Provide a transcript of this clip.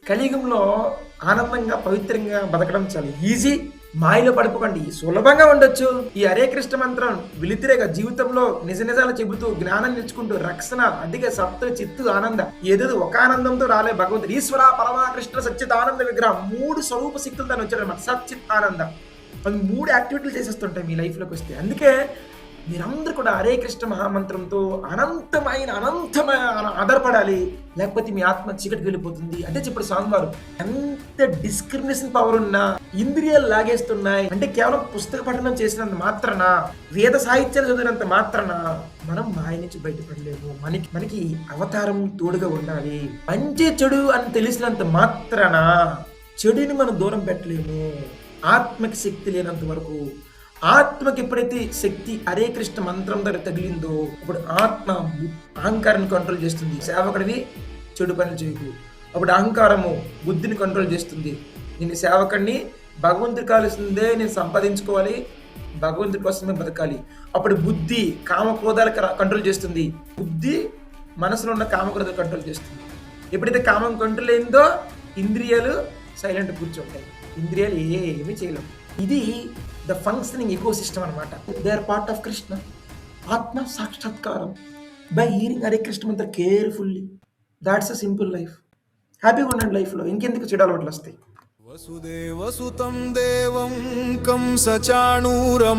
కలియుగంలో ఆనందంగా, పవిత్రంగా బతకడం చాలా ఈజీ. మాయలో పడిపోకండి. సులభంగా ఉండొచ్చు. ఈ హరే కృష్ణ మంత్రం వెలితిరేగా జీవితంలో నిజ నిజాలు చెబుతూ, జ్ఞానం నేర్చుకుంటూ, రక్షణ అందుకే సప్త చిత్తు ఆనంద. ఏదో ఒక ఆనందంతో రాలే భగవంతుడు. ఈశ్వర పరమా కృష్ణ సచ్చిత్ ఆనంద విగ్రహం 3 స్వరూప శక్తులతో వచ్చాడనమాట. సచ్చిత్ ఆనంద. అది 3 యాక్టివిటీలు చేసేస్తుంటాయి మీ లైఫ్లోకి వస్తే. అందుకే మీరందరూ కూడా హరే కృష్ణ మహామంత్రంతో అనంతమైన ఆధారపడాలి. లేకపోతే మీ ఆత్మ చీకటికి వెళ్ళిపోతుంది. అంటే చెప్పాడు స్వామి వారు. ఎంత డిస్క్రిమినేషన్ పవర్ ఉన్నా, ఇంద్రియాలు లాగేస్తున్నాయి అంటే కేవలం పుస్తక పఠనం చేసినంత మాత్రాన, వేద సాహిత్యాలు చదివినంత మాత్రాన మనం మాయ నుంచి బయటపడలేము. మనకి అవతారం తోడుగా ఉండాలి. మంచి చెడు అని తెలిసినంత మాత్రాన చెడుని మనం దూరం పెట్టలేము. ఆత్మకి శక్తి లేనంత వరకు, ఆత్మకి ఎప్పుడైతే శక్తి హరే కృష్ణ మంత్రం ద్వారా తగిలిందో అప్పుడు ఆత్మ అహంకారాన్ని కంట్రోల్ చేస్తుంది. సేవకుడివి చెడు పనులు చేయకు. అప్పుడు అహంకారము బుద్ధిని కంట్రోల్ చేస్తుంది. నేను సేవకుడిని, భగవంతుడికి కావాల్సిందే నేను సంపాదించుకోవాలి, భగవంతుడి కోసమే బతకాలి. అప్పుడు బుద్ధి కామక్రోధాలకు కంట్రోల్ చేస్తుంది. బుద్ధి మనసులో ఉన్న కామక్రోధాలు కంట్రోల్ చేస్తుంది. ఎప్పుడైతే కామం కంట్రోల్ అయిందో ఇంద్రియాలు సైలెంట్ కూర్చుంటాయి. ఇంద్రియాలు ఏమీ చేయలేవు. ఇది ద ఫంక్షనింగ్ ఎకో సిస్టమ్ అనమాట. They are part of Krishna. ఆత్మ సాక్షాత్కారం by hearing Hare Krishna mantra carefully. That's a simple life. హ్యాపీగా ఉండండి లైఫ్లో. ఇంకెందుకు చెడు అలవాట్లు వస్తాయి. వసుదేవ సుతం దేవం కంసచాణూరమర్దనం